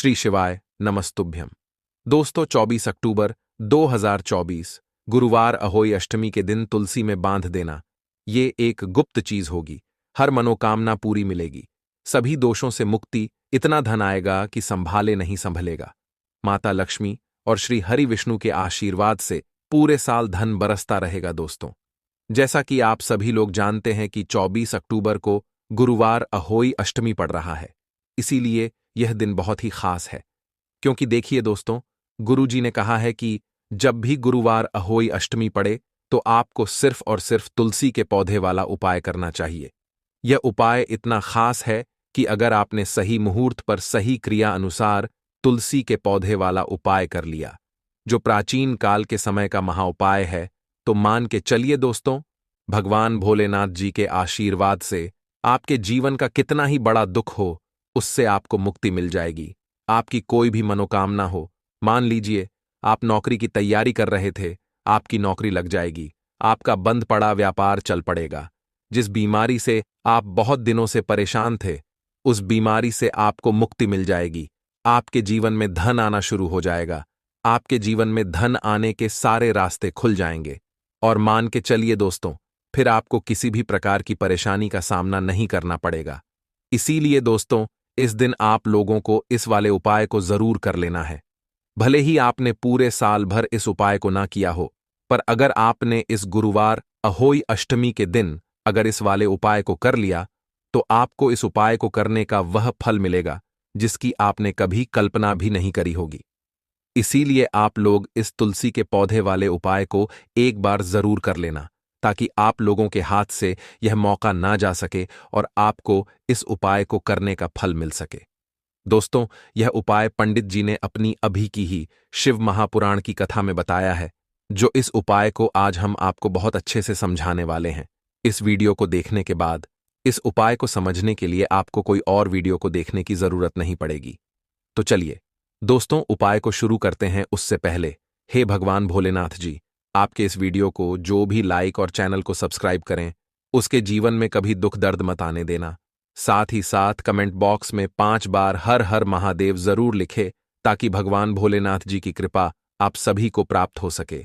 श्री शिवाय नमस्तुभ्यम। दोस्तों 24 अक्टूबर 2024 गुरुवार अहोई अष्टमी के दिन तुलसी में बांध देना, ये एक गुप्त चीज होगी। हर मनोकामना पूरी मिलेगी, सभी दोषों से मुक्ति, इतना धन आएगा कि संभाले नहीं संभलेगा। माता लक्ष्मी और श्री हरि विष्णु के आशीर्वाद से पूरे साल धन बरसता रहेगा। दोस्तों, जैसा कि आप सभी लोग जानते हैं कि 24 अक्टूबर को गुरुवार अहोई अष्टमी पड़ रहा है, इसीलिए यह दिन बहुत ही खास है। क्योंकि देखिए दोस्तों, गुरुजी ने कहा है कि जब भी गुरुवार अहोई अष्टमी पड़े तो आपको सिर्फ और सिर्फ तुलसी के पौधे वाला उपाय करना चाहिए। यह उपाय इतना खास है कि अगर आपने सही मुहूर्त पर सही क्रिया अनुसार तुलसी के पौधे वाला उपाय कर लिया, जो प्राचीन काल के समय का महाउपाय है, तो मान के चलिए दोस्तों, भगवान भोलेनाथ जी के आशीर्वाद से आपके जीवन का कितना ही बड़ा दुख हो, उससे आपको मुक्ति मिल जाएगी। आपकी कोई भी मनोकामना हो, मान लीजिए आप नौकरी की तैयारी कर रहे थे, आपकी नौकरी लग जाएगी। आपका बंद पड़ा व्यापार चल पड़ेगा। जिस बीमारी से आप बहुत दिनों से परेशान थे, उस बीमारी से आपको मुक्ति मिल जाएगी। आपके जीवन में धन आना शुरू हो जाएगा। आपके जीवन में धन आने के सारे रास्ते खुल जाएंगे। और मान के चलिए दोस्तों, फिर आपको किसी भी प्रकार की परेशानी का सामना नहीं करना पड़ेगा। इसीलिए दोस्तों, इस दिन आप लोगों को इस वाले उपाय को जरूर कर लेना है। भले ही आपने पूरे साल भर इस उपाय को ना किया हो, पर अगर आपने इस गुरुवार अहोई अष्टमी के दिन अगर इस वाले उपाय को कर लिया, तो आपको इस उपाय को करने का वह फल मिलेगा जिसकी आपने कभी कल्पना भी नहीं करी होगी। इसीलिए आप लोग इस तुलसी के पौधे वाले उपाय को एक बार जरूर कर लेना, ताकि आप लोगों के हाथ से यह मौका ना जा सके और आपको इस उपाय को करने का फल मिल सके। दोस्तों, यह उपाय पंडित जी ने अपनी अभी की ही शिव महापुराण की कथा में बताया है, जो इस उपाय को आज हम आपको बहुत अच्छे से समझाने वाले हैं। इस वीडियो को देखने के बाद इस उपाय को समझने के लिए आपको कोई और वीडियो को देखने की जरूरत नहीं पड़ेगी। तो चलिए दोस्तों, उपाय को शुरू करते हैं। उससे पहले हे भगवान भोलेनाथ जी, आपके इस वीडियो को जो भी लाइक और चैनल को सब्सक्राइब करें, उसके जीवन में कभी दुख दर्द मत आने देना। साथ ही साथ कमेंट बॉक्स में 5 बार हर हर महादेव जरूर लिखे, ताकि भगवान भोलेनाथ जी की कृपा आप सभी को प्राप्त हो सके।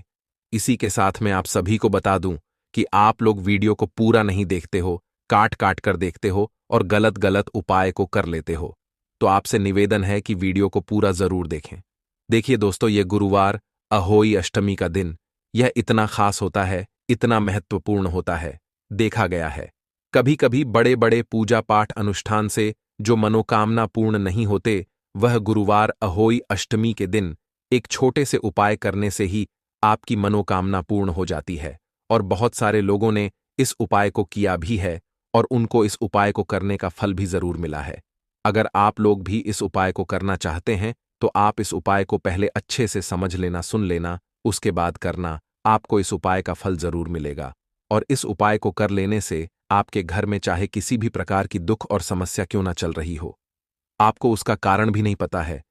इसी के साथ मैं आप सभी को बता दूं कि आप लोग वीडियो को पूरा नहीं देखते हो, काट काट कर देखते हो और गलत गलत उपाय को कर लेते हो। तो आपसे निवेदन है कि वीडियो को पूरा जरूर देखें। देखिए दोस्तों, ये गुरुवार अहोई अष्टमी का दिन यह इतना खास होता है, इतना महत्वपूर्ण होता है। देखा गया है कभी कभी बड़े बड़े पूजा पाठ अनुष्ठान से जो मनोकामना पूर्ण नहीं होते, वह गुरुवार अहोई अष्टमी के दिन एक छोटे से उपाय करने से ही आपकी मनोकामना पूर्ण हो जाती है। और बहुत सारे लोगों ने इस उपाय को किया भी है और उनको इस उपाय को करने का फल भी जरूर मिला है। अगर आप लोग भी इस उपाय को करना चाहते हैं, तो आप इस उपाय को पहले अच्छे से समझ लेना, सुन लेना, उसके बाद करना। आपको इस उपाय का फल जरूर मिलेगा। और इस उपाय को कर लेने से आपके घर में चाहे किसी भी प्रकार की दुख और समस्या क्यों ना चल रही हो, आपको उसका कारण भी नहीं पता है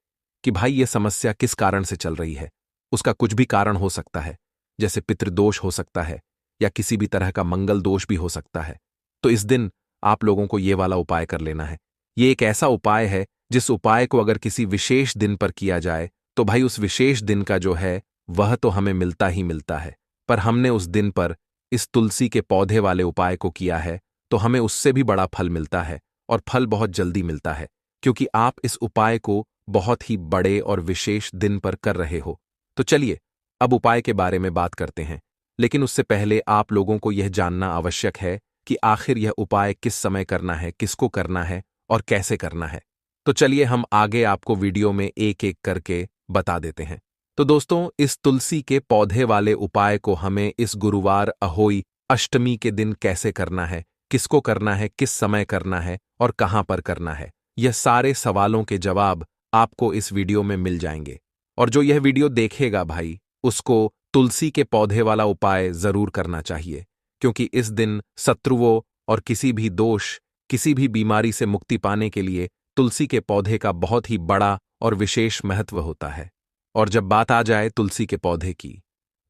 कि भाई ये समस्या किस कारण से चल रही है। उसका कुछ भी कारण हो सकता है, जैसे पितृदोष हो सकता है या किसी भी तरह का मंगल दोष भी हो सकता है। तो इस दिन आप लोगों को ये वाला उपाय कर लेना है। ये एक ऐसा उपाय है जिस उपाय को अगर किसी विशेष दिन पर किया जाए, तो भाई उस विशेष दिन का जो है वह तो हमें मिलता ही मिलता है। पर हमने उस दिन पर इस तुलसी के पौधे वाले उपाय को किया है, तो हमें उससे भी बड़ा फल मिलता है और फल बहुत जल्दी मिलता है, क्योंकि आप इस उपाय को बहुत ही बड़े और विशेष दिन पर कर रहे हो। तो चलिए अब उपाय के बारे में बात करते हैं। लेकिन उससे पहले आप लोगों को यह जानना आवश्यक है कि आखिर यह उपाय किस समय करना है, किसको करना है और कैसे करना है। तो चलिए हम आगे आपको वीडियो में एक एक करके बता देते हैं। तो दोस्तों, इस तुलसी के पौधे वाले उपाय को हमें इस गुरुवार अहोई अष्टमी के दिन कैसे करना है, किसको करना है, किस समय करना है और कहां पर करना है, यह सारे सवालों के जवाब आपको इस वीडियो में मिल जाएंगे। और जो यह वीडियो देखेगा भाई, उसको तुलसी के पौधे वाला उपाय जरूर करना चाहिए, क्योंकि इस दिन शत्रुओं और किसी भी दोष, किसी भी बीमारी से मुक्ति पाने के लिए तुलसी के पौधे का बहुत ही बड़ा और विशेष महत्व होता है। और जब बात आ जाए तुलसी के पौधे की,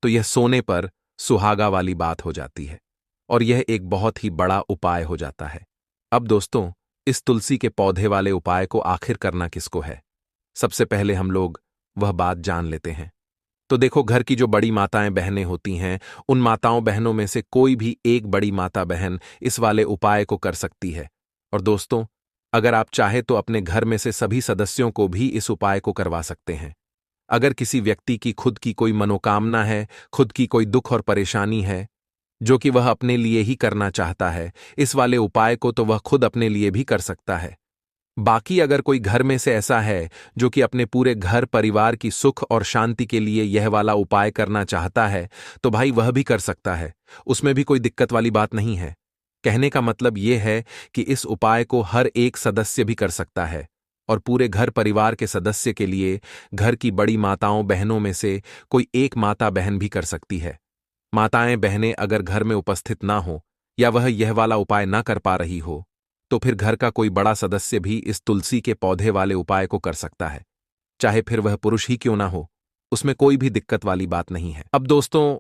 तो यह सोने पर सुहागा वाली बात हो जाती है और यह एक बहुत ही बड़ा उपाय हो जाता है। अब दोस्तों, इस तुलसी के पौधे वाले उपाय को आखिर करना किसको है? सबसे पहले हम लोग वह बात जान लेते हैं। तो देखो, घर की जो बड़ी माताएं बहनें होती हैं, उन माताओं बहनों में से कोई भी एक बड़ी माता बहन इस वाले उपाय को कर सकती है। और दोस्तों, अगर आप चाहे तो अपने घर में से सभी सदस्यों को भी इस उपाय को करवा सकते हैं। अगर किसी व्यक्ति की खुद की कोई मनोकामना है, खुद की कोई दुख और परेशानी है, जो कि वह अपने लिए ही करना चाहता है, इस वाले उपाय को तो वह खुद अपने लिए भी कर सकता है। बाकी अगर कोई घर में से ऐसा है जो कि अपने पूरे घर परिवार की सुख और शांति के लिए यह वाला उपाय करना चाहता है, तो भाई वह भी कर सकता है। उसमें भी कोई दिक्कत वाली बात नहीं है। कहने का मतलब यह है कि इस उपाय को हर एक सदस्य भी कर सकता है, और पूरे घर परिवार के सदस्य के लिए घर की बड़ी माताओं बहनों में से कोई एक माता बहन भी कर सकती है। माताएं बहनें अगर घर में उपस्थित ना हो या वह यह वाला उपाय ना कर पा रही हो, तो फिर घर का कोई बड़ा सदस्य भी इस तुलसी के पौधे वाले उपाय को कर सकता है, चाहे फिर वह पुरुष ही क्यों ना हो। उसमें कोई भी दिक्कत वाली बात नहीं है। अब दोस्तों,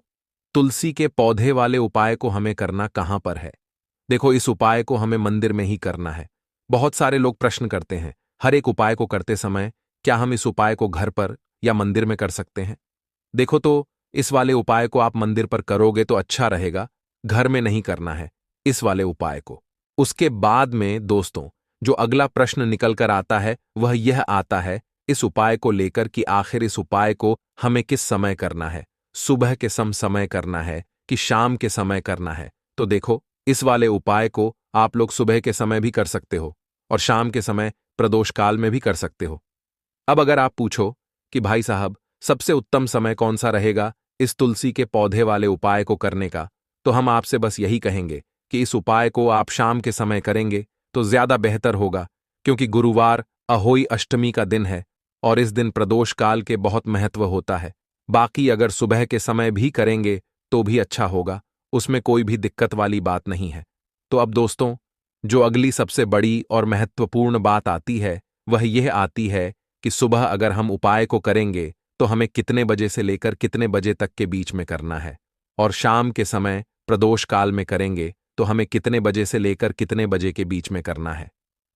तुलसी के पौधे वाले उपाय को हमें करना कहां पर है? देखो, इस उपाय को हमें मंदिर में ही करना है। बहुत सारे लोग प्रश्न करते हैं, हर एक उपाय को करते समय क्या हम इस उपाय को घर पर या मंदिर में कर सकते हैं? देखो, तो इस वाले उपाय को आप मंदिर पर करोगे तो अच्छा रहेगा, घर में नहीं करना है इस वाले उपाय को। उसके बाद में दोस्तों, जो अगला प्रश्न निकल कर आता है वह यह आता है इस उपाय को लेकर कि आखिर इस उपाय को हमें किस समय करना है, सुबह के समय करना है कि शाम के समय करना है? तो देखो, इस वाले उपाय को आप लोग सुबह के समय भी कर सकते हो और शाम के समय प्रदोष काल में भी कर सकते हो। अब अगर आप पूछो कि भाई साहब, सबसे उत्तम समय कौन सा रहेगा इस तुलसी के पौधे वाले उपाय को करने का, तो हम आपसे बस यही कहेंगे कि इस उपाय को आप शाम के समय करेंगे तो ज्यादा बेहतर होगा, क्योंकि गुरुवार अहोई अष्टमी का दिन है और इस दिन प्रदोष काल के बहुत महत्व होता है। बाकी अगर सुबह के समय भी करेंगे तो भी अच्छा होगा, उसमें कोई भी दिक्कत वाली बात नहीं है। तो अब दोस्तों, जो अगली सबसे बड़ी और महत्वपूर्ण बात आती है वह यह आती है कि सुबह अगर हम उपाय को करेंगे तो हमें कितने बजे से लेकर कितने बजे तक के बीच में करना है, और शाम के समय प्रदोष काल में करेंगे तो हमें कितने बजे से लेकर कितने बजे के बीच में करना है।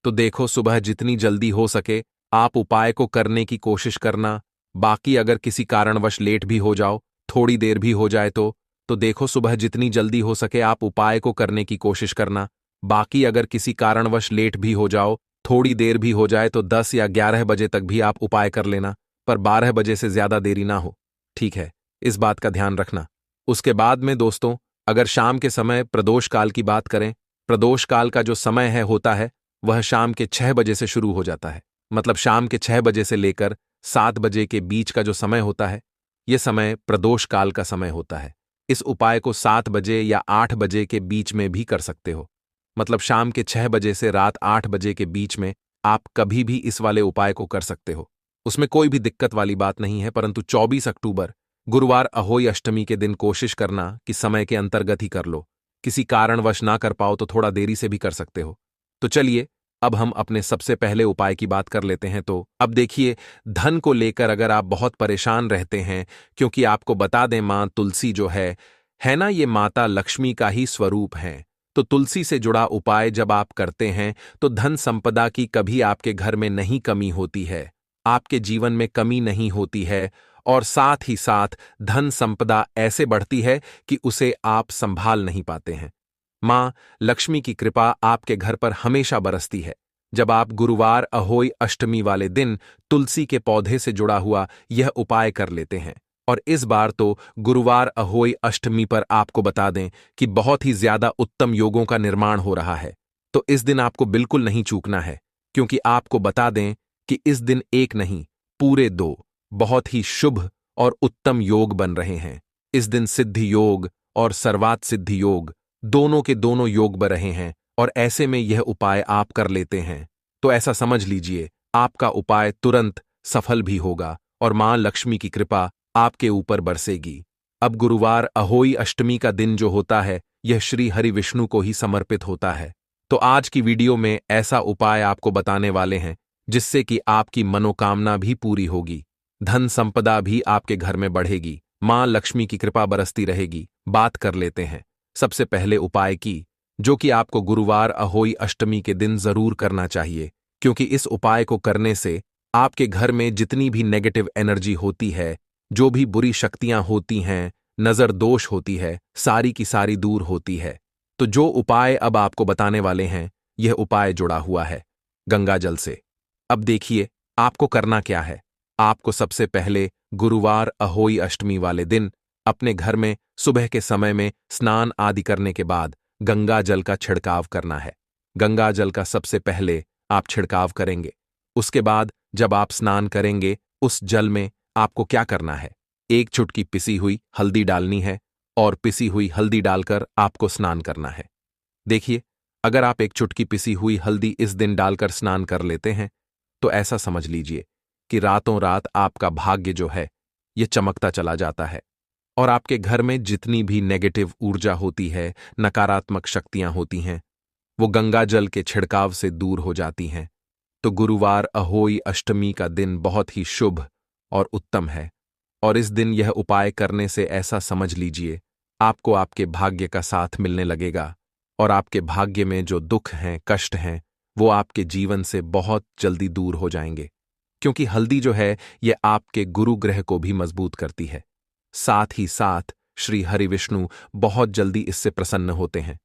तो देखो, सुबह जितनी जल्दी हो सके आप उपाय को करने की कोशिश करना। बाकी अगर किसी कारणवश लेट भी हो जाओ, थोड़ी देर भी हो जाए तो देखो, सुबह जितनी जल्दी हो सके आप उपाय को करने की कोशिश करना। बाकी अगर किसी कारणवश लेट भी हो जाओ, थोड़ी देर भी हो जाए तो 10 या 11 बजे तक भी आप उपाय कर लेना, पर 12 बजे से ज्यादा देरी ना हो। ठीक है, इस बात का ध्यान रखना। उसके बाद में दोस्तों, अगर शाम के समय प्रदोष काल की बात करें, प्रदोष काल का जो समय होता है वह शाम के 6 बजे से शुरू हो जाता है। मतलब शाम के 6 बजे से लेकर 7 बजे के बीच का जो समय होता है, यह समय प्रदोष काल का समय होता है। इस उपाय को 7 बजे या 8 बजे के बीच में भी कर सकते हो। मतलब शाम के 6 बजे से रात 8 बजे के बीच में आप कभी भी इस वाले उपाय को कर सकते हो, उसमें कोई भी दिक्कत वाली बात नहीं है। परंतु 24 अक्टूबर गुरुवार अहोई अष्टमी के दिन कोशिश करना कि समय के अंतर्गत ही कर लो। किसी कारणवश ना कर पाओ तो थोड़ा देरी से भी कर सकते हो। तो चलिए, अब हम अपने सबसे पहले उपाय की बात कर लेते हैं। तो अब देखिए, धन को लेकर अगर आप बहुत परेशान रहते हैं, क्योंकि आपको बता दें, मां तुलसी जो है ना, ये माता लक्ष्मी का ही स्वरूप है। तो तुलसी से जुड़ा उपाय जब आप करते हैं तो धन संपदा की कभी आपके घर में नहीं कमी होती है, आपके जीवन में कमी नहीं होती है, और साथ ही साथ धन संपदा ऐसे बढ़ती है कि उसे आप संभाल नहीं पाते हैं। मां लक्ष्मी की कृपा आपके घर पर हमेशा बरसती है जब आप गुरुवार अहोई अष्टमी वाले दिन तुलसी के पौधे से जुड़ा हुआ यह उपाय कर लेते हैं। और इस बार तो गुरुवार अहोई अष्टमी पर आपको बता दें कि बहुत ही ज्यादा उत्तम योगों का निर्माण हो रहा है। तो इस दिन आपको बिल्कुल नहीं चूकना है, क्योंकि आपको बता दें कि इस दिन एक नहीं, पूरे 2 बहुत ही शुभ और उत्तम योग बन रहे हैं। इस दिन सिद्धि योग और सर्वात सिद्धि योग दोनों के दोनों योग बन रहे हैं, और ऐसे में यह उपाय आप कर लेते हैं तो ऐसा समझ लीजिए आपका उपाय तुरंत सफल भी होगा और मां लक्ष्मी की कृपा आपके ऊपर बरसेगी। अब गुरुवार अहोई अष्टमी का दिन जो होता है यह श्री हरि विष्णु को ही समर्पित होता है। तो आज की वीडियो में ऐसा उपाय आपको बताने वाले हैं जिससे कि आपकी मनोकामना भी पूरी होगी, धन संपदा भी आपके घर में बढ़ेगी, मां लक्ष्मी की कृपा बरसती रहेगी। बात कर लेते हैं सबसे पहले उपाय की, जो कि आपको गुरुवार अहोई अष्टमी के दिन जरूर करना चाहिए, क्योंकि इस उपाय को करने से आपके घर में जितनी भी नेगेटिव एनर्जी होती है, जो भी बुरी शक्तियां होती हैं, नजर दोष होती है, सारी की सारी दूर होती है। तो जो उपाय अब आपको बताने वाले हैं, यह उपाय जुड़ा हुआ है गंगा जल से। अब देखिए आपको करना क्या है। आपको सबसे पहले गुरुवार अहोई अष्टमी वाले दिन अपने घर में सुबह के समय में स्नान आदि करने के बाद गंगा जल का छिड़काव करना है। गंगा जल का सबसे पहले आप छिड़काव करेंगे। उसके बाद जब आप स्नान करेंगे, उस जल में आपको क्या करना है, एक चुटकी पिसी हुई हल्दी डालनी है और पिसी हुई हल्दी डालकर आपको स्नान करना है। देखिए, अगर आप एक चुटकी पिसी हुई हल्दी इस दिन डालकर स्नान कर लेते हैं, तो ऐसा समझ लीजिए कि रातों रात आपका भाग्य जो है, ये चमकता चला जाता है और आपके घर में जितनी भी नेगेटिव ऊर्जा होती है, नकारात्मक शक्तियां होती हैं, वो गंगा जल के छिड़काव से दूर हो जाती हैं। तो गुरुवार अहोई अष्टमी का दिन बहुत ही शुभ और उत्तम है और इस दिन यह उपाय करने से ऐसा समझ लीजिए आपको आपके भाग्य का साथ मिलने लगेगा और आपके भाग्य में जो दुख हैं, कष्ट हैं, वो आपके जीवन से बहुत जल्दी दूर हो जाएंगे। क्योंकि हल्दी जो है, यह आपके गुरु ग्रह को भी मजबूत करती है। साथ ही साथ श्री हरि विष्णु बहुत जल्दी इससे प्रसन्न होते हैं।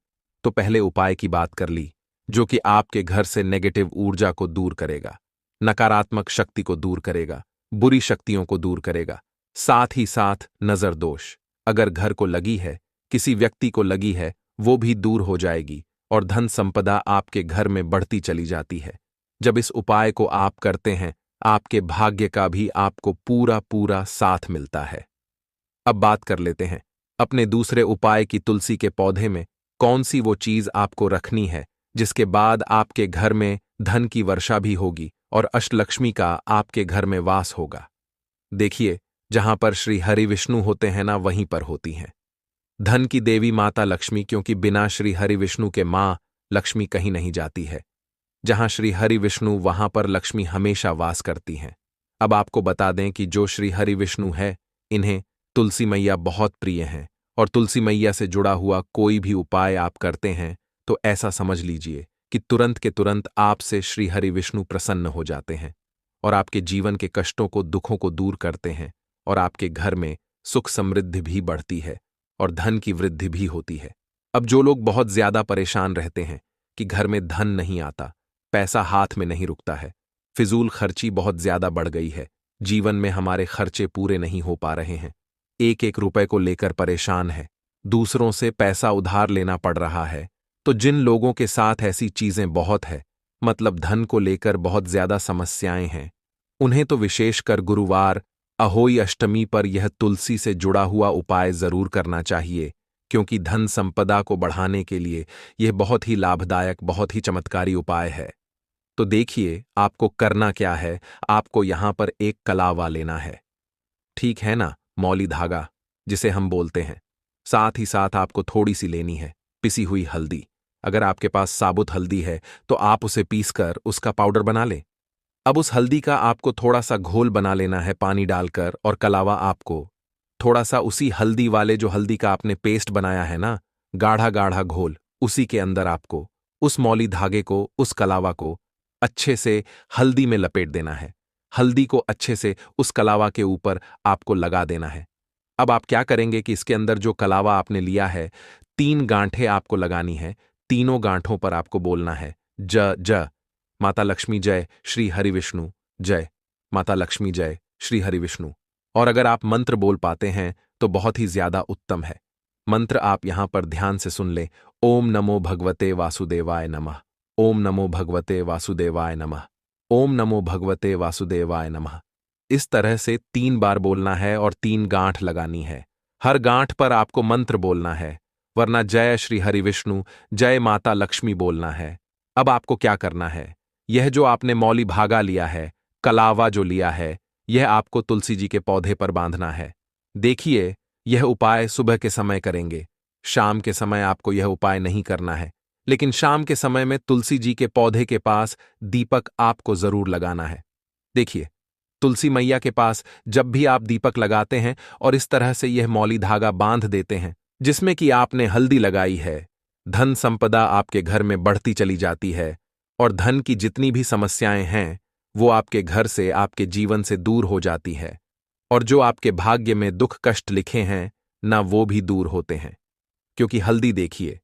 तो पहले उपाय की बात कर ली, जो कि आपके घर से नेगेटिव ऊर्जा को दूर करेगा, नकारात्मक शक्ति को दूर करेगा, बुरी शक्तियों को दूर करेगा। साथ ही साथ नजर दोष अगर घर को लगी है, किसी व्यक्ति को लगी है, वो भी दूर हो जाएगी और धन संपदा आपके घर में बढ़ती चली जाती है। जब इस उपाय को आप करते हैं, आपके भाग्य का भी आपको पूरा पूरा साथ मिलता है। अब बात कर लेते हैं अपने दूसरे उपाय की। तुलसी के पौधे में कौन सी वो चीज आपको रखनी है जिसके बाद आपके घर में धन की वर्षा भी होगी और अष्टलक्ष्मी का आपके घर में वास होगा। देखिए, जहां पर श्री हरि विष्णु होते हैं ना, वहीं पर होती हैं धन की देवी माता लक्ष्मी, क्योंकि बिना श्री हरि विष्णु के मां लक्ष्मी कहीं नहीं जाती है। जहां श्री हरि विष्णु, वहां पर लक्ष्मी हमेशा वास करती हैं। अब आपको बता दें कि जो श्री हरि विष्णु है, इन्हें तुलसी मैया बहुत प्रिय हैं और तुलसी मैया से जुड़ा हुआ कोई भी उपाय आप करते हैं तो ऐसा समझ लीजिए कि तुरंत के तुरंत आपसे श्री हरि विष्णु प्रसन्न हो जाते हैं और आपके जीवन के कष्टों को, दुखों को दूर करते हैं और आपके घर में सुख समृद्धि भी बढ़ती है और धन की वृद्धि भी होती है। अब जो लोग बहुत ज्यादा परेशान रहते हैं कि घर में धन नहीं आता, पैसा हाथ में नहीं रुकता है, फिजूल खर्ची बहुत ज्यादा बढ़ गई है, जीवन में हमारे खर्चे पूरे नहीं हो पा रहे हैं, एक एक रुपए को लेकर परेशान है, दूसरों से पैसा उधार लेना पड़ रहा है, तो जिन लोगों के साथ ऐसी चीजें बहुत है, मतलब धन को लेकर बहुत ज्यादा समस्याएं हैं, उन्हें तो विशेषकर गुरुवार अहोई अष्टमी पर यह तुलसी से जुड़ा हुआ उपाय जरूर करना चाहिए, क्योंकि धन संपदा को बढ़ाने के लिए यह बहुत ही लाभदायक, बहुत ही चमत्कारी उपाय है। तो देखिए आपको करना क्या है। आपको यहां पर एक कलावा लेना है, ठीक है ना, मौली धागा जिसे हम बोलते हैं। साथ ही साथ आपको थोड़ी सी लेनी है पिसी हुई हल्दी। अगर आपके पास साबुत हल्दी है तो आप उसे पीसकर उसका पाउडर बना लें। अब उस हल्दी का आपको थोड़ा सा घोल बना लेना है पानी डालकर, और कलावा आपको थोड़ा सा उसी हल्दी वाले, जो हल्दी का आपने पेस्ट बनाया है ना, गाढ़ा गाढ़ा घोल, उसी के अंदर आपको उस मौली धागे को, उस कलावा को अच्छे से हल्दी में लपेट देना है। हल्दी को अच्छे से उस कलावा के ऊपर आपको लगा देना है। अब आप क्या करेंगे कि इसके अंदर जो कलावा आपने लिया है, 3 गांठें आपको लगानी है। तीनों गांठों पर आपको बोलना है ज ज, माता लक्ष्मी जय, श्री हरि विष्णु जय, माता लक्ष्मी जय, श्री हरि विष्णु। और अगर आप मंत्र बोल पाते हैं तो बहुत ही ज्यादा उत्तम है। मंत्र आप यहां पर ध्यान से सुन लें। ओम नमो भगवते वासुदेवाय नमः, ओम नमो भगवते वासुदेवाय नमः, ओम नमो भगवते वासुदेवाय नमः। इस तरह से 3 बार बोलना है और 3 गांठ लगानी है। हर गांठ पर आपको मंत्र बोलना है, वरना जय श्री हरि विष्णु, जय माता लक्ष्मी बोलना है। अब आपको क्या करना है, यह जो आपने मौली भागा लिया है, कलावा जो लिया है, यह आपको तुलसी जी के पौधे पर बांधना है। देखिए, यह उपाय सुबह के समय करेंगे, शाम के समय आपको यह उपाय नहीं करना है। लेकिन शाम के समय में तुलसी जी के पौधे के पास दीपक आपको जरूर लगाना है। देखिए, तुलसी मैया के पास जब भी आप दीपक लगाते हैं और इस तरह से यह मौली धागा बांध देते हैं जिसमें कि आपने हल्दी लगाई है, धन संपदा आपके घर में बढ़ती चली जाती है और धन की जितनी भी समस्याएं हैं वो आपके घर से, आपके जीवन से दूर हो जाती है। और जो आपके भाग्य में दुख कष्ट लिखे हैं ना, वो भी दूर होते हैं। क्योंकि हल्दी देखिए,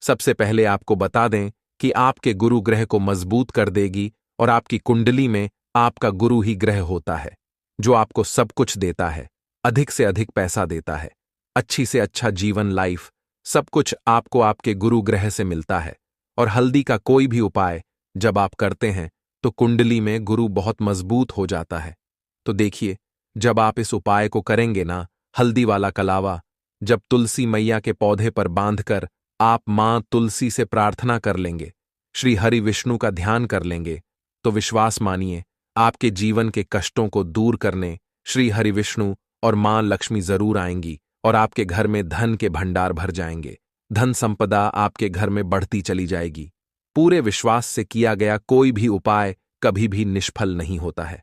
सबसे पहले आपको बता दें कि आपके गुरु ग्रह को मजबूत कर देगी, और आपकी कुंडली में आपका गुरु ही ग्रह होता है जो आपको सब कुछ देता है, अधिक से अधिक पैसा देता है, अच्छी से अच्छा जीवन, लाइफ, सब कुछ आपको आपके गुरु ग्रह से मिलता है। और हल्दी का कोई भी उपाय जब आप करते हैं तो कुंडली में गुरु बहुत मजबूत हो जाता है। तो देखिए, जब आप इस उपाय को करेंगे ना, हल्दी वाला कलावा जब तुलसी मैया के पौधे पर बांधकर आप मां तुलसी से प्रार्थना कर लेंगे, श्री हरि विष्णु का ध्यान कर लेंगे, तो विश्वास मानिए, आपके जीवन के कष्टों को दूर करने श्री हरि विष्णु और मां लक्ष्मी जरूर आएंगी, और आपके घर में धन के भंडार भर जाएंगे। धन संपदा आपके घर में बढ़ती चली जाएगी। पूरे विश्वास से किया गया कोई भी उपाय कभी भी निष्फल नहीं होता है।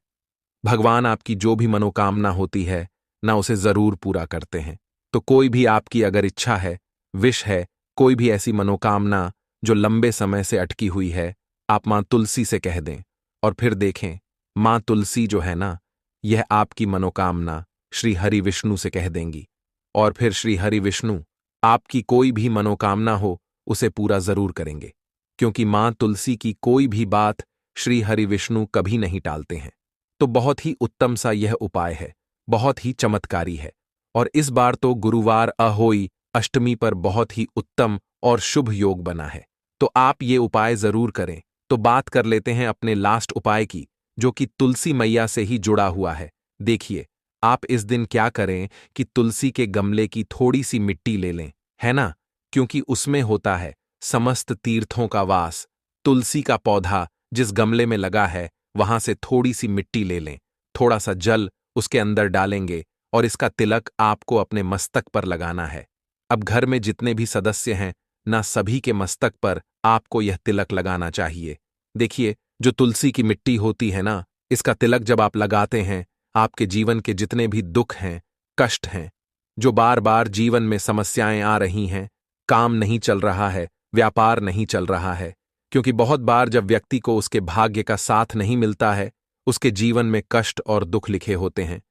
भगवान आपकी जो भी मनोकामना होती है ना, उसे जरूर पूरा करते हैं। तो कोई भी आपकी अगर इच्छा है, विश है, कोई भी ऐसी मनोकामना जो लंबे समय से अटकी हुई है, आप मां तुलसी से कह दें, और फिर देखें, मां तुलसी जो है ना, यह आपकी मनोकामना श्री हरि विष्णु से कह देंगी, और फिर श्री हरि विष्णु आपकी कोई भी मनोकामना हो उसे पूरा जरूर करेंगे। क्योंकि मां तुलसी की कोई भी बात श्री हरि विष्णु कभी नहीं टालते हैं। तो बहुत ही उत्तम सा यह उपाय है, बहुत ही चमत्कारी है। और इस बार तो गुरुवार अहोई अष्टमी पर बहुत ही उत्तम और शुभ योग बना है। तो आप ये उपाय जरूर करें। तो बात कर लेते हैं अपने लास्ट उपाय की, जो कि तुलसी मैया से ही जुड़ा हुआ है। देखिए, आप इस दिन क्या करें कि तुलसी के गमले की थोड़ी सी मिट्टी ले लें, है ना, क्योंकि उसमें होता है समस्त तीर्थों का वास। तुलसी का पौधा जिस गमले में लगा है, वहां से थोड़ी सी मिट्टी ले लें, थोड़ा सा जल उसके अंदर डालेंगे, और इसका तिलक आपको अपने मस्तक पर लगाना है। अब घर में जितने भी सदस्य हैं ना, सभी के मस्तक पर आपको यह तिलक लगाना चाहिए। देखिए, जो तुलसी की मिट्टी होती है ना, इसका तिलक जब आप लगाते हैं, आपके जीवन के जितने भी दुख हैं, कष्ट हैं, जो बार बार जीवन में समस्याएं आ रही हैं, काम नहीं चल रहा है, व्यापार नहीं चल रहा है, क्योंकि बहुत बार जब व्यक्ति को उसके भाग्य का साथ नहीं मिलता है, उसके जीवन में कष्ट और दुख लिखे होते हैं,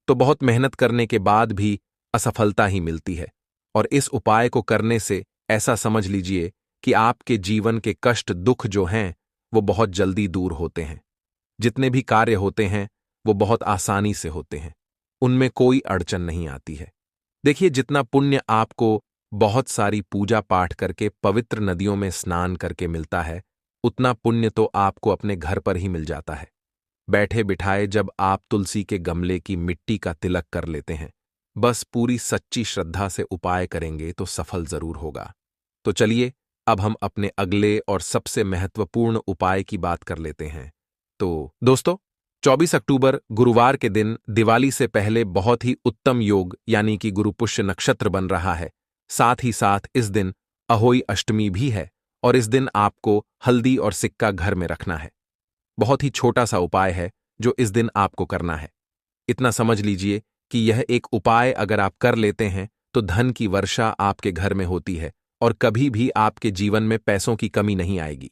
तो बहुत मेहनत करने के बाद भी असफलता ही मिलती है। और इस उपाय को करने से ऐसा समझ लीजिए कि आपके जीवन के कष्ट दुख जो हैं वो बहुत जल्दी दूर होते हैं। जितने भी कार्य होते हैं वो बहुत आसानी से होते हैं, उनमें कोई अड़चन नहीं आती है। देखिए, जितना पुण्य आपको बहुत सारी पूजा पाठ करके पवित्र नदियों में स्नान करके मिलता है, उतना पुण्य तो आपको अपने घर पर ही मिल जाता है। बैठे बिठाए जब आप तुलसी के गमले की मिट्टी का तिलक कर लेते हैं, बस पूरी सच्ची श्रद्धा से उपाय करेंगे तो सफल जरूर होगा। तो चलिए, अब हम अपने अगले और सबसे महत्वपूर्ण उपाय की बात कर लेते हैं। तो दोस्तों, 24 अक्टूबर गुरुवार के दिन दिवाली से पहले बहुत ही उत्तम योग यानी कि गुरु पुष्य नक्षत्र बन रहा है। साथ ही साथ इस दिन अहोई अष्टमी भी है, और इस दिन आपको हल्दी और सिक्का घर में रखना है। बहुत ही छोटा सा उपाय है जो इस दिन आपको करना है। इतना समझ लीजिए कि यह एक उपाय अगर आप कर लेते हैं तो धन की वर्षा आपके घर में होती है, और कभी भी आपके जीवन में पैसों की कमी नहीं आएगी।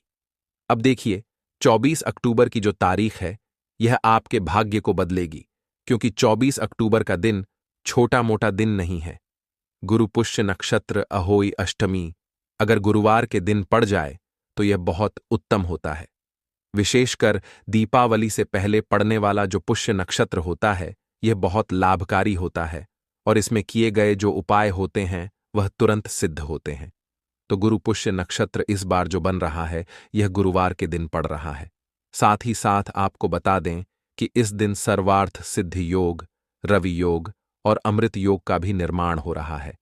अब देखिए, 24 अक्टूबर की जो तारीख है, यह आपके भाग्य को बदलेगी, क्योंकि 24 अक्टूबर का दिन छोटा मोटा दिन नहीं है। गुरु पुष्य नक्षत्र अहोई अष्टमी अगर गुरुवार के दिन पड़ जाए तो यह बहुत उत्तम होता है। विशेषकर दीपावली से पहले पड़ने वाला जो पुष्य नक्षत्र होता है, यह बहुत लाभकारी होता है, और इसमें किए गए जो उपाय होते हैं वह तुरंत सिद्ध होते हैं। तो गुरु पुष्य नक्षत्र इस बार जो बन रहा है, यह गुरुवार के दिन पड़ रहा है। साथ ही साथ आपको बता दें कि इस दिन सर्वार्थ सिद्धि योग, रवि योग और अमृत योग का भी निर्माण हो रहा है।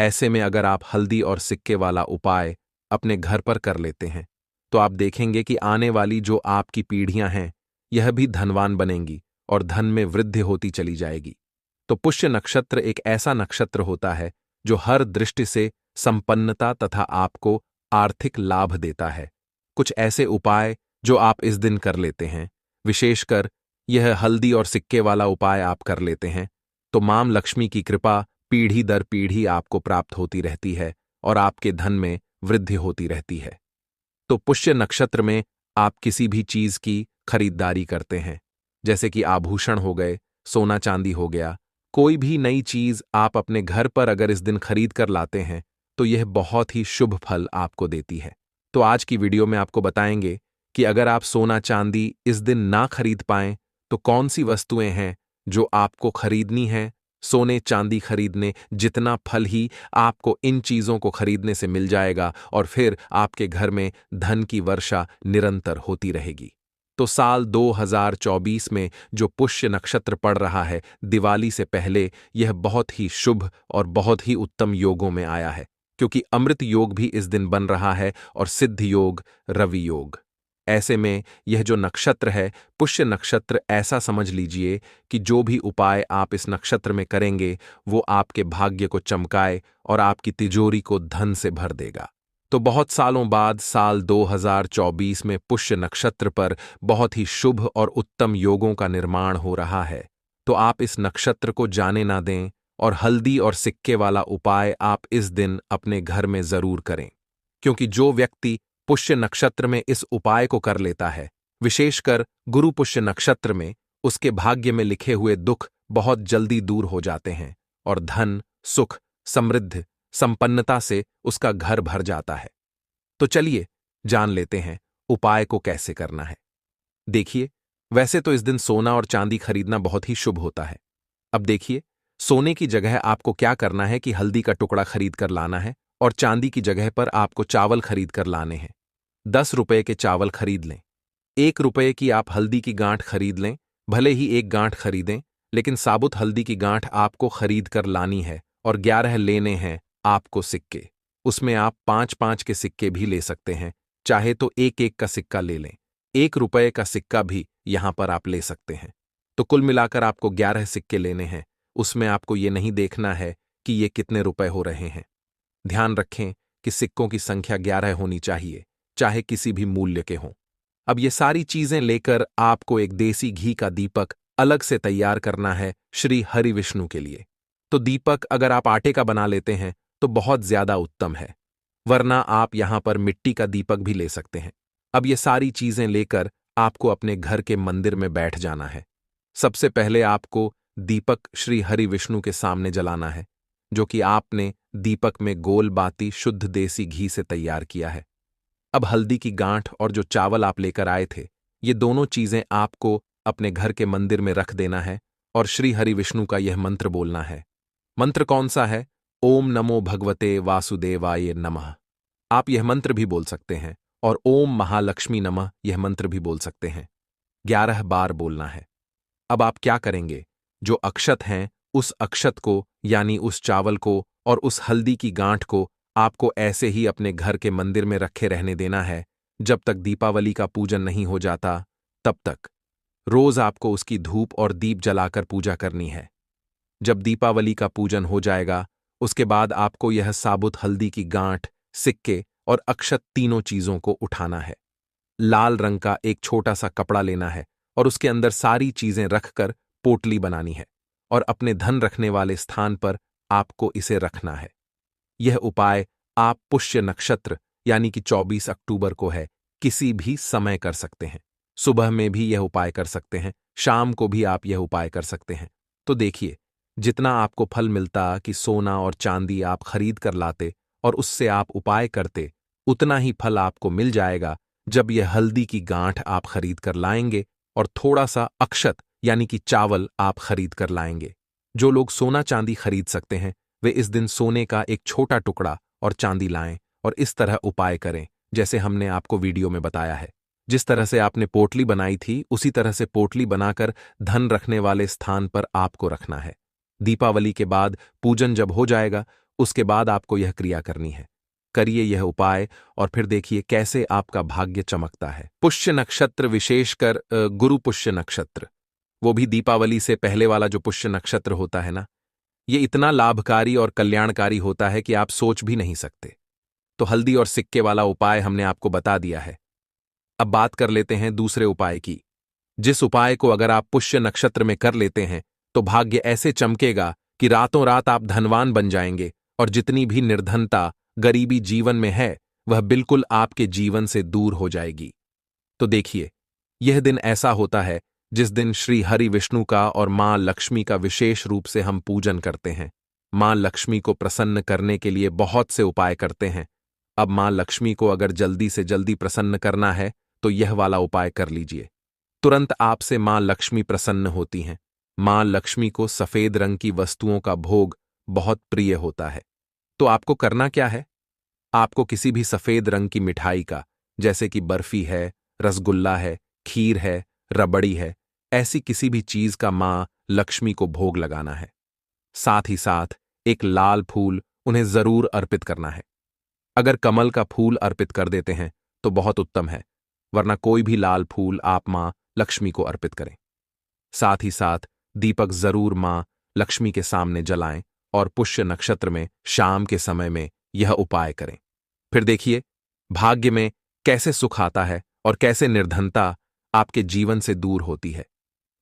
ऐसे में अगर आप हल्दी और सिक्के वाला उपाय अपने घर पर कर लेते हैं, तो आप देखेंगे कि आने वाली जो आपकी पीढ़ियां हैं, यह भी धनवान बनेंगी और धन में वृद्धि होती चली जाएगी। तो पुष्य नक्षत्र एक ऐसा नक्षत्र होता है जो हर दृष्टि से संपन्नता तथा आपको आर्थिक लाभ देता है। कुछ ऐसे उपाय जो आप इस दिन कर लेते हैं, विशेषकर यह हल्दी और सिक्के वाला उपाय आप कर लेते हैं, तो मां लक्ष्मी की कृपा पीढ़ी दर पीढ़ी आपको प्राप्त होती रहती है और आपके धन में वृद्धि होती रहती है। तो पुष्य नक्षत्र में आप किसी भी चीज की खरीदारी करते हैं, जैसे कि आभूषण हो गए, सोना चांदी हो गया, कोई भी नई चीज आप अपने घर पर अगर इस दिन खरीद कर लाते हैं तो यह बहुत ही शुभ फल आपको देती है। तो आज की वीडियो में आपको बताएंगे कि अगर आप सोना चांदी इस दिन ना खरीद पाएं तो कौन सी वस्तुएं हैं जो आपको खरीदनी है। सोने चांदी खरीदने जितना फल ही आपको इन चीजों को खरीदने से मिल जाएगा और फिर आपके घर में धन की वर्षा निरंतर होती रहेगी। तो साल 2024 में जो पुष्य नक्षत्र पड़ रहा है, दिवाली से पहले यह बहुत ही शुभ और बहुत ही उत्तम योगों में आया है, क्योंकि अमृत योग भी इस दिन बन रहा है और सिद्ध योग, रवि योग। ऐसे में यह जो नक्षत्र है, पुष्य नक्षत्र, ऐसा समझ लीजिए कि जो भी उपाय आप इस नक्षत्र में करेंगे वो आपके भाग्य को चमकाए और आपकी तिजोरी को धन से भर देगा। तो बहुत सालों बाद साल 2024 में पुष्य नक्षत्र पर बहुत ही शुभ और उत्तम योगों का निर्माण हो रहा है। तो आप इस नक्षत्र को जाने ना दें और हल्दी और सिक्के वाला उपाय आप इस दिन अपने घर में जरूर करें, क्योंकि जो व्यक्ति पुष्य नक्षत्र में इस उपाय को कर लेता है, विशेषकर गुरु पुष्य नक्षत्र में, उसके भाग्य में लिखे हुए दुख बहुत जल्दी दूर हो जाते हैं और धन, सुख, समृद्धि, संपन्नता से उसका घर भर जाता है। तो चलिए जान लेते हैं उपाय को कैसे करना है। देखिए, वैसे तो इस दिन सोना और चांदी खरीदना बहुत ही शुभ होता है। अब देखिए, सोने की जगह आपको क्या करना है कि हल्दी का टुकड़ा खरीद कर लाना है और चांदी की जगह पर आपको चावल खरीद कर लाने हैं। 10 रुपए के चावल खरीद लें। 1 रुपए की आप हल्दी की गांठ खरीद लें। भले ही एक गांठ खरीदें, लेकिन साबुत हल्दी की गांठ आपको खरीद कर लानी है। और 11 लेने हैं आपको सिक्के। उसमें आप 5-5 के सिक्के भी ले सकते हैं, चाहे तो 1-1 का सिक्का ले लें। 1 रुपए का सिक्का भी यहां पर आप ले सकते हैं। तो कुल मिलाकर आपको 11 सिक्के लेने हैं। उसमें आपको ये नहीं देखना है कि ये कितने रुपए हो रहे हैं। ध्यान रखें कि सिक्कों की संख्या 11 होनी चाहिए, चाहे किसी भी मूल्य के हों। अब ये सारी चीजें लेकर आपको एक देसी घी का दीपक अलग से तैयार करना है श्री हरि विष्णु के लिए। तो दीपक अगर आप आटे का बना लेते हैं तो बहुत ज्यादा उत्तम है, वरना आप यहां पर मिट्टी का दीपक भी ले सकते हैं। अब ये सारी चीजें लेकर आपको अपने घर के मंदिर में बैठ जाना है। सबसे पहले आपको दीपक श्री हरि विष्णु के सामने जलाना है, जो कि आपने दीपक में गोल बाती शुद्ध देसी घी से तैयार किया है। अब हल्दी की गांठ और जो चावल आप लेकर आए थे, ये दोनों चीजें आपको अपने घर के मंदिर में रख देना है और श्री हरि विष्णु का यह मंत्र बोलना है। मंत्र कौन सा है? ओम नमो भगवते वासुदेवाय नमः। आप यह मंत्र भी बोल सकते हैं और ओम महालक्ष्मी नमः यह मंत्र भी बोल सकते हैं। 11 बार बोलना है। अब आप क्या करेंगे? जो अक्षत हैं, उस अक्षत को यानी उस चावल को और उस हल्दी की गांठ को आपको ऐसे ही अपने घर के मंदिर में रखे रहने देना है जब तक दीपावली का पूजन नहीं हो जाता। तब तक रोज आपको उसकी धूप और दीप जलाकर पूजा करनी है। जब दीपावली का पूजन हो जाएगा, उसके बाद आपको यह साबुत हल्दी की गांठ, सिक्के और अक्षत तीनों चीजों को उठाना है। लाल रंग का एक छोटा सा कपड़ा लेना है और उसके अंदर सारी चीजें रखकर पोटली बनानी है और अपने धन रखने वाले स्थान पर आपको इसे रखना है। यह उपाय आप पुष्य नक्षत्र यानी कि 24 अक्टूबर को है, किसी भी समय कर सकते हैं। सुबह में भी यह उपाय कर सकते हैं, शाम को भी आप यह उपाय कर सकते हैं। तो देखिए, जितना आपको फल मिलता कि सोना और चांदी आप खरीद कर लाते और उससे आप उपाय करते, उतना ही फल आपको मिल जाएगा जब यह हल्दी की गांठ आप खरीद कर लाएंगे और थोड़ा सा अक्षत यानी कि चावल आप खरीद कर लाएंगे। जो लोग सोना चांदी खरीद सकते हैं, वे इस दिन सोने का एक छोटा टुकड़ा और चांदी लाएं और इस तरह उपाय करें जैसे हमने आपको वीडियो में बताया है। जिस तरह से आपने पोटली बनाई थी, उसी तरह से पोटली बनाकर धन रखने वाले स्थान पर आपको रखना है। दीपावली के बाद पूजन जब हो जाएगा, उसके बाद आपको यह क्रिया करनी है। करिए यह उपाय और फिर देखिए कैसे आपका भाग्य चमकता है। पुष्य नक्षत्र, विशेषकर गुरु पुष्य नक्षत्र, वो भी दीपावली से पहले वाला जो पुष्य नक्षत्र होता है ना, ये इतना लाभकारी और कल्याणकारी होता है कि आप सोच भी नहीं सकते। तो हल्दी और सिक्के वाला उपाय हमने आपको बता दिया है। अब बात कर लेते हैं दूसरे उपाय की, जिस उपाय को अगर आप पुष्य नक्षत्र में कर लेते हैं तो भाग्य ऐसे चमकेगा कि रातों रात आप धनवान बन जाएंगे और जितनी भी निर्धनता, गरीबी जीवन में है, वह बिल्कुल आपके जीवन से दूर हो जाएगी। तो देखिए, यह दिन ऐसा होता है जिस दिन श्री हरि विष्णु का और मां लक्ष्मी का विशेष रूप से हम पूजन करते हैं। मां लक्ष्मी को प्रसन्न करने के लिए बहुत से उपाय करते हैं। अब मां लक्ष्मी को अगर जल्दी से जल्दी प्रसन्न करना है तो यह वाला उपाय कर लीजिए। तुरंत आपसे मां लक्ष्मी प्रसन्न होती हैं। मां लक्ष्मी को सफेद रंग की वस्तुओं का भोग बहुत प्रिय होता है। तो आपको करना क्या है? आपको किसी भी सफेद रंग की मिठाई का, जैसे कि बर्फी है, रसगुल्ला है, खीर है, रबड़ी है, ऐसी किसी भी चीज का मां लक्ष्मी को भोग लगाना है। साथ ही साथ एक लाल फूल उन्हें जरूर अर्पित करना है। अगर कमल का फूल अर्पित कर देते हैं तो बहुत उत्तम है, वरना कोई भी लाल फूल आप मां लक्ष्मी को अर्पित करें। साथ ही साथ दीपक जरूर मां लक्ष्मी के सामने जलाएं और पुष्य नक्षत्र में शाम के समय में यह उपाय करें। फिर देखिए, भाग्य में कैसे सुख आता है और कैसे निर्धनता आपके जीवन से दूर होती है।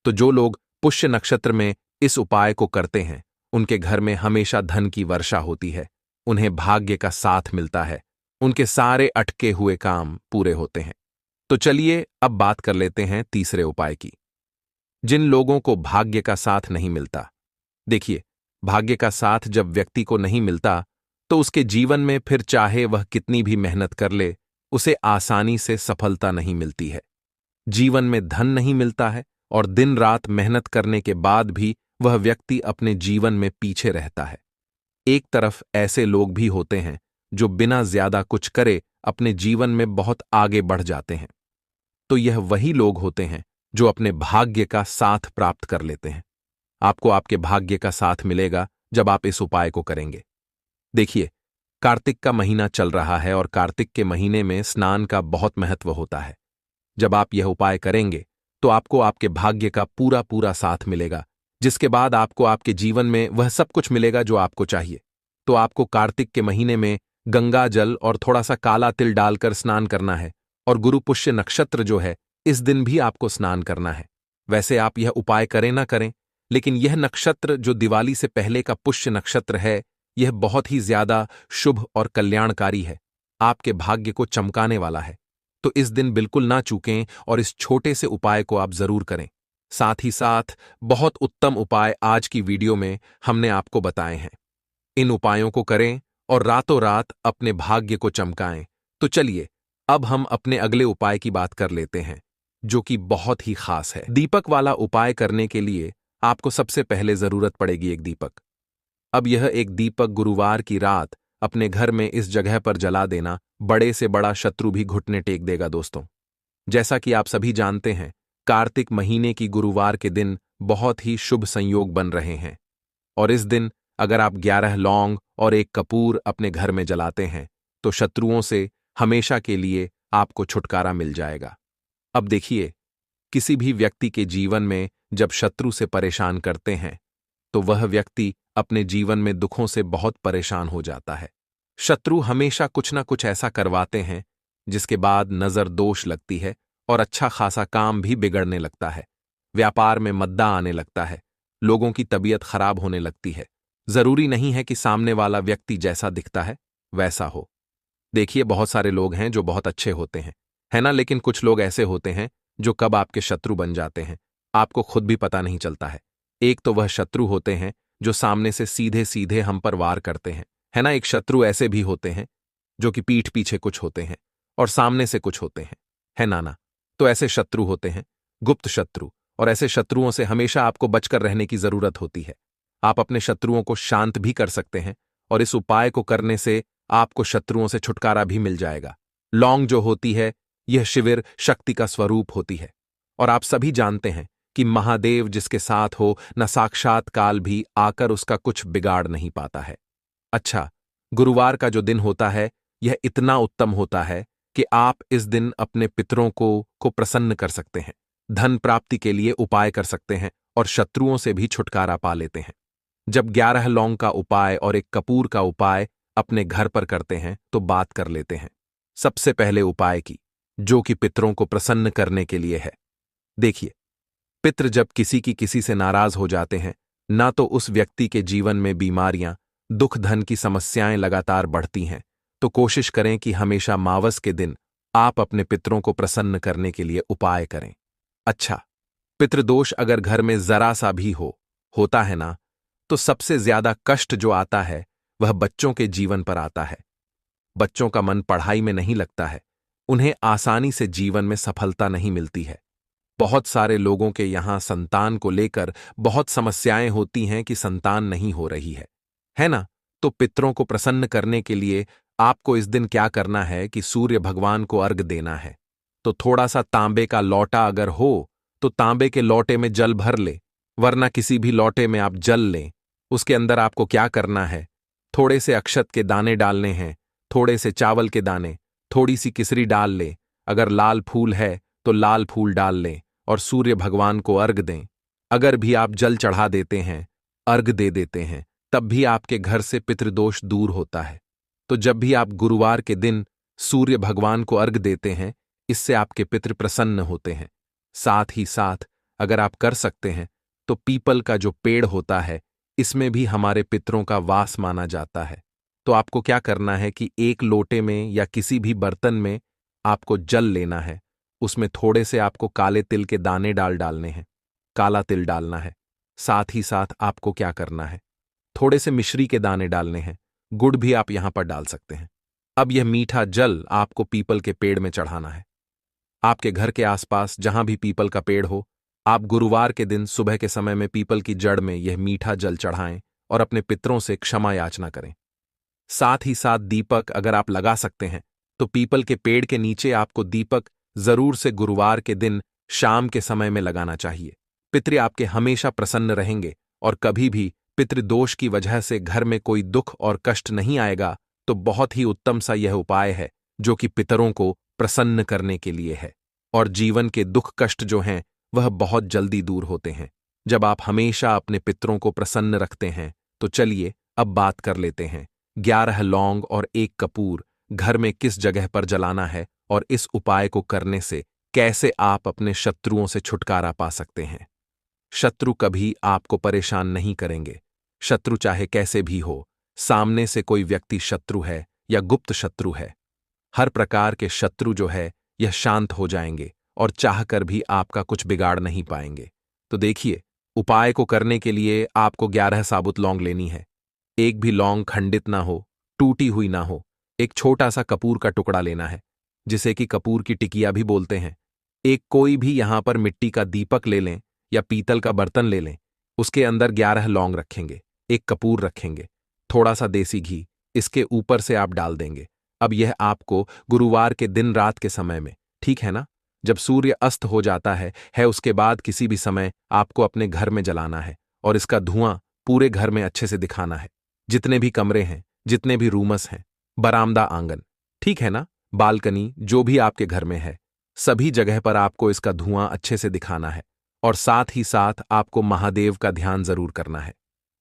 तो जो लोग पुष्य नक्षत्र में इस उपाय को करते हैं, उनके घर में हमेशा धन की वर्षा होती है, उन्हें भाग्य का साथ मिलता है, उनके सारे अटके हुए काम पूरे होते हैं। तो चलिए अब बात कर लेते हैं तीसरे उपाय की। जिन लोगों को भाग्य का साथ नहीं मिलता, देखिए, भाग्य का साथ जब व्यक्ति को नहीं मिलता तो उसके जीवन में फिर चाहे वह कितनी भी मेहनत कर ले, उसे आसानी से सफलता नहीं मिलती है। जीवन में धन नहीं मिलता है और दिन रात मेहनत करने के बाद भी वह व्यक्ति अपने जीवन में पीछे रहता है। एक तरफ ऐसे लोग भी होते हैं जो बिना ज्यादा कुछ करे अपने जीवन में बहुत आगे बढ़ जाते हैं। तो यह वही लोग होते हैं जो अपने भाग्य का साथ प्राप्त कर लेते हैं। आपको आपके भाग्य का साथ मिलेगा जब आप इस उपाय को करेंगे। देखिए, कार्तिक का महीना चल रहा है और कार्तिक के महीने में स्नान का बहुत महत्व होता है। जब आप यह उपाय करेंगे तो आपको आपके भाग्य का पूरा पूरा साथ मिलेगा, जिसके बाद आपको आपके जीवन में वह सब कुछ मिलेगा जो आपको चाहिए। तो आपको कार्तिक के महीने में गंगा जल और थोड़ा सा काला तिल डालकर स्नान करना है, और गुरु पुष्य नक्षत्र जो है, इस दिन भी आपको स्नान करना है। वैसे आप यह उपाय करें ना करें, लेकिन यह नक्षत्र जो दिवाली से पहले का पुष्य नक्षत्र है, यह बहुत ही ज्यादा शुभ और कल्याणकारी है, आपके भाग्य को चमकाने वाला है। तो इस दिन बिल्कुल ना चूकें और इस छोटे से उपाय को आप जरूर करें। साथ ही साथ बहुत उत्तम उपाय आज की वीडियो में हमने आपको बताए हैं। इन उपायों को करें और रातों रात अपने भाग्य को चमकाएं। तो चलिए अब हम अपने अगले उपाय की बात कर लेते हैं, जो कि बहुत ही खास है। दीपक वाला उपाय करने के लिए आपको सबसे पहले जरूरत पड़ेगी एक दीपक। अब यह एक दीपक गुरुवार की रात अपने घर में इस जगह पर जला देना, बड़े से बड़ा शत्रु भी घुटने टेक देगा। दोस्तों, जैसा कि आप सभी जानते हैं, कार्तिक महीने की गुरुवार के दिन बहुत ही शुभ संयोग बन रहे हैं, और इस दिन अगर आप 11 लौंग और एक कपूर अपने घर में जलाते हैं तो शत्रुओं से हमेशा के लिए आपको छुटकारा मिल जाएगा। अब देखिए, किसी भी व्यक्ति के जीवन में जब शत्रु से परेशान करते हैं तो वह व्यक्ति अपने जीवन में दुखों से बहुत परेशान हो जाता है। शत्रु हमेशा कुछ ना कुछ ऐसा करवाते हैं जिसके बाद नजर दोष लगती है और अच्छा खासा काम भी बिगड़ने लगता है। व्यापार में मद्दा आने लगता है, लोगों की तबीयत खराब होने लगती है। जरूरी नहीं है कि सामने वाला व्यक्ति जैसा दिखता है वैसा हो। देखिए, बहुत सारे लोग हैं जो बहुत अच्छे होते हैं, है ना, लेकिन कुछ लोग ऐसे होते हैं जो कब आपके शत्रु बन जाते हैं आपको खुद भी पता नहीं चलता है। एक तो वह शत्रु होते हैं जो सामने से सीधे सीधे हम पर वार करते हैं, है ना। एक शत्रु ऐसे भी होते हैं जो कि पीठ पीछे कुछ होते हैं और सामने से कुछ होते हैं, है ना। तो ऐसे शत्रु होते हैं गुप्त शत्रु, और ऐसे शत्रुओं से हमेशा आपको बचकर रहने की जरूरत होती है। आप अपने शत्रुओं को शांत भी कर सकते हैं और इस उपाय को करने से आपको शत्रुओं से छुटकारा भी मिल जाएगा। लौंग जो होती है, यह शिविर शक्ति का स्वरूप होती है, और आप सभी जानते हैं कि महादेव जिसके साथ हो, न साक्षात काल भी आकर उसका कुछ बिगाड़ नहीं पाता है। अच्छा, गुरुवार का जो दिन होता है यह इतना उत्तम होता है कि आप इस दिन अपने पितरों को प्रसन्न कर सकते हैं, धन प्राप्ति के लिए उपाय कर सकते हैं और शत्रुओं से भी छुटकारा पा लेते हैं। जब 11 लौंग का उपाय और एक कपूर का उपाय अपने घर पर करते हैं तो बात कर लेते हैं सबसे पहले उपाय की, जो कि पितरों को प्रसन्न करने के लिए है। देखिए, पितृ जब किसी से नाराज हो जाते हैं, ना तो उस व्यक्ति के जीवन में बीमारियां, दुख, धन की समस्याएं लगातार बढ़ती हैं, तो कोशिश करें कि हमेशा मावस के दिन आप अपने पितरों को प्रसन्न करने के लिए उपाय करें। अच्छा, पितृदोष अगर घर में जरा सा भी होता है ना, तो सबसे ज्यादा कष्ट जो आता है वह बच्चों के जीवन पर आता है। बच्चों का मन पढ़ाई में नहीं लगता है, उन्हें आसानी से जीवन में सफलता नहीं मिलती है। बहुत सारे लोगों के यहां संतान को लेकर बहुत समस्याएं होती हैं कि संतान नहीं हो रही है ना? तो पितरों को प्रसन्न करने के लिए आपको इस दिन क्या करना है कि सूर्य भगवान को अर्घ देना है। तो थोड़ा सा तांबे का लौटा अगर हो तो तांबे के लौटे में जल भर ले, वरना किसी भी लौटे में आप जल लें। उसके अंदर आपको क्या करना है, थोड़े से अक्षत के दाने डालने हैं, थोड़े से चावल के दाने, थोड़ी सी किसरी डाल ले, अगर लाल फूल है तो लाल फूल डाल लें और सूर्य भगवान को अर्घ दें। अगर भी आप जल चढ़ा देते हैं, अर्घ दे देते हैं, तब भी आपके घर से पितृदोष दूर होता है। तो जब भी आप गुरुवार के दिन सूर्य भगवान को अर्घ देते हैं, इससे आपके पितृ प्रसन्न होते हैं। साथ ही साथ अगर आप कर सकते हैं तो पीपल का जो पेड़ होता है, इसमें भी हमारे पितरों का वास माना जाता है। तो आपको क्या करना है कि एक लोटे में या किसी भी बर्तन में आपको जल लेना है, उसमें थोड़े से आपको काले तिल के दाने डालने हैं, काला तिल डालना है। साथ ही साथ आपको क्या करना है, थोड़े से मिश्री के दाने डालने हैं, गुड़ भी आप यहां पर डाल सकते हैं। अब यह मीठा जल आपको पीपल के पेड़ में चढ़ाना है। आपके घर के आसपास जहां भी पीपल का पेड़ हो, आप गुरुवार के दिन सुबह के समय में पीपल की जड़ में यह मीठा जल चढ़ाएं और अपने पितरों से क्षमा याचना करें। साथ ही साथ दीपक अगर आप लगा सकते हैं तो पीपल के पेड़ के नीचे आपको दीपक जरूर से गुरुवार के दिन शाम के समय में लगाना चाहिए। पितृ आपके हमेशा प्रसन्न रहेंगे और कभी भी पितृदोष की वजह से घर में कोई दुख और कष्ट नहीं आएगा। तो बहुत ही उत्तम सा यह उपाय है जो कि पितरों को प्रसन्न करने के लिए है, और जीवन के दुख कष्ट जो हैं वह बहुत जल्दी दूर होते हैं जब आप हमेशा अपने पितरों को प्रसन्न रखते हैं। तो चलिए अब बात कर लेते हैं 11 लौंग और 1 कपूर घर में किस जगह पर जलाना है और इस उपाय को करने से कैसे आप अपने शत्रुओं से छुटकारा पा सकते हैं। शत्रु कभी आपको परेशान नहीं करेंगे। शत्रु चाहे कैसे भी हो, सामने से कोई व्यक्ति शत्रु है या गुप्त शत्रु है, हर प्रकार के शत्रु जो है यह शांत हो जाएंगे और चाहकर भी आपका कुछ बिगाड़ नहीं पाएंगे। तो देखिए, उपाय को करने के लिए आपको 11 साबुत लौंग लेनी है। एक भी लौंग खंडित ना हो, टूटी हुई ना हो। एक छोटा सा कपूर का टुकड़ा लेना है, जिसे कि कपूर की टिकिया भी बोलते हैं। एक कोई भी यहां पर मिट्टी का दीपक ले लें या पीतल का बर्तन ले लें, उसके अंदर 11 लौंग रखेंगे, एक कपूर रखेंगे, थोड़ा सा देसी घी इसके ऊपर से आप डाल देंगे। अब यह आपको गुरुवार के दिन रात के समय में, ठीक है ना, जब सूर्य अस्त हो जाता है उसके बाद किसी भी समय आपको अपने घर में जलाना है और इसका धुआं पूरे घर में अच्छे से दिखाना है। जितने भी कमरे हैं, जितने भी रूमस हैं, बरामदा आंगन, ठीक है ना, बालकनी, जो भी आपके घर में है, सभी जगह पर आपको इसका धुआं अच्छे से दिखाना है। और साथ ही साथ आपको महादेव का ध्यान जरूर करना है।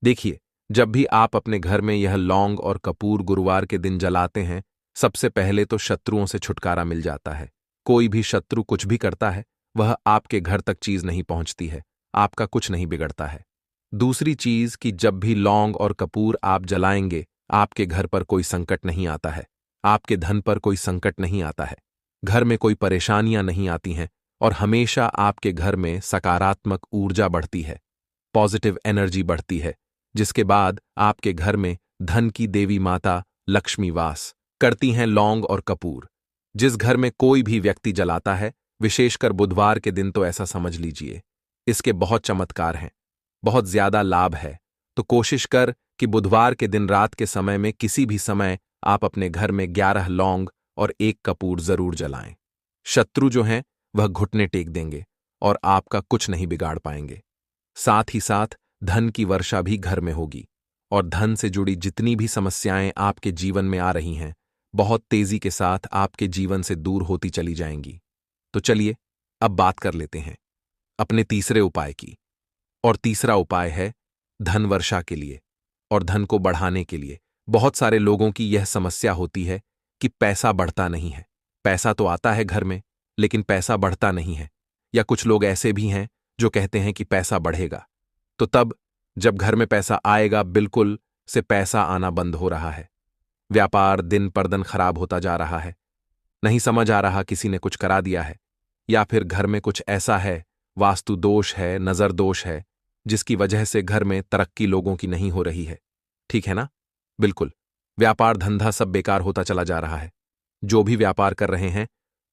देखिए, जब भी आप अपने घर में यह लौंग और कपूर गुरुवार के दिन जलाते हैं, सबसे पहले तो शत्रुओं से छुटकारा मिल जाता है। कोई भी शत्रु कुछ भी करता है, वह आपके घर तक चीज नहीं पहुंचती है, आपका कुछ नहीं बिगड़ता है। दूसरी चीज कि जब भी लौंग और कपूर आप जलाएंगे, आपके घर पर कोई संकट नहीं आता है, आपके धन पर कोई संकट नहीं आता है, घर में कोई परेशानियां नहीं आती हैं और हमेशा आपके घर में सकारात्मक ऊर्जा बढ़ती है, पॉजिटिव एनर्जी बढ़ती है, जिसके बाद आपके घर में धन की देवी माता लक्ष्मी वास करती हैं। लौंग और कपूर जिस घर में कोई भी व्यक्ति जलाता है, विशेषकर बुधवार के दिन, तो ऐसा समझ लीजिए इसके बहुत चमत्कार हैं, बहुत ज्यादा लाभ है। तो कोशिश कर कि बुधवार के दिन रात के समय में किसी भी समय आप अपने घर में 11 लौंग और 1 कपूर जरूर जलाएं। शत्रु जो हैं वह घुटने टेक देंगे और आपका कुछ नहीं बिगाड़ पाएंगे। साथ ही साथ धन की वर्षा भी घर में होगी और धन से जुड़ी जितनी भी समस्याएं आपके जीवन में आ रही हैं, बहुत तेजी के साथ आपके जीवन से दूर होती चली जाएंगी। तो चलिए अब बात कर लेते हैं अपने तीसरे उपाय की। और तीसरा उपाय है धन वर्षा के लिए और धन को बढ़ाने के लिए। बहुत सारे लोगों की यह समस्या होती है कि पैसा बढ़ता नहीं है। पैसा तो आता है घर में, लेकिन पैसा बढ़ता नहीं है। या कुछ लोग ऐसे भी हैं जो कहते हैं कि पैसा बढ़ेगा। तो तब जब घर में पैसा आएगा, बिल्कुल से पैसा आना बंद हो रहा है, व्यापार दिन पर दिन खराब होता जा रहा है, नहीं समझ आ रहा, किसी ने कुछ करा दिया है, या फिर घर में कुछ ऐसा है, वास्तु दोष है, नजर दोष है, जिसकी वजह से घर में तरक्की लोगों की नहीं हो रही है। ठीक है ना? बिल्कुल। व्यापार धंधा सब बेकार होता चला जा रहा है। जो भी व्यापार कर रहे हैं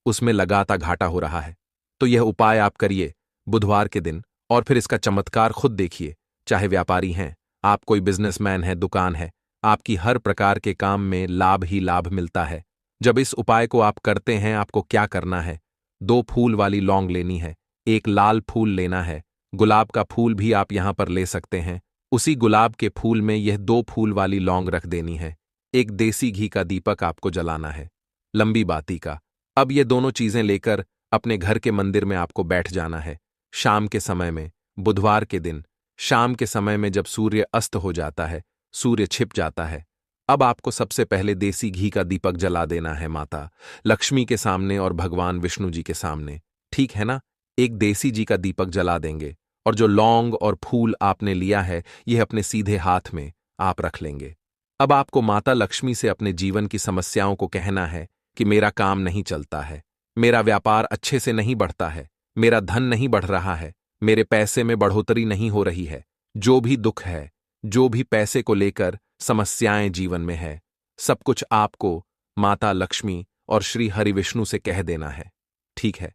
उसमें लगातार घाटा हो रहा है। तो यह उपाय आप करिए बुधवार के दिन, और फिर इसका चमत्कार खुद देखिए। चाहे व्यापारी हैं, आप कोई बिजनेसमैन है, दुकान है, आपकी हर प्रकार के काम में लाभ ही लाभ मिलता है। जब इस उपाय को आप करते हैं, आपको क्या करना है? 2 फूल वाली लौंग लेनी है, एक लाल फूल लेना है, गुलाब का फूल भी आप यहां पर ले सकते हैं। उसी गुलाब के फूल में यह 2 फूल वाली लौंग रख देनी है। एक देसी घी का दीपक आपको जलाना है, लंबी बाती का। अब ये दोनों चीजें लेकर अपने घर के मंदिर में आपको बैठ जाना है। शाम के समय में, बुधवार के दिन शाम के समय में, जब सूर्य अस्त हो जाता है, सूर्य छिप जाता है, अब आपको सबसे पहले देसी घी का दीपक जला देना है माता लक्ष्मी के सामने और भगवान विष्णु जी के सामने। ठीक है ना? एक देसी जी का दीपक जला देंगे, और जो लौंग और फूल आपने लिया है, यह अपने सीधे हाथ में आप रख लेंगे। अब आपको माता लक्ष्मी से अपने जीवन की समस्याओं को कहना है कि मेरा काम नहीं चलता है, मेरा व्यापार अच्छे से नहीं बढ़ता है, मेरा धन नहीं बढ़ रहा है, मेरे पैसे में बढ़ोतरी नहीं हो रही है। जो भी दुख है, जो भी पैसे को लेकर समस्याएं जीवन में है, सब कुछ आपको माता लक्ष्मी और श्री हरि विष्णु से कह देना है। ठीक है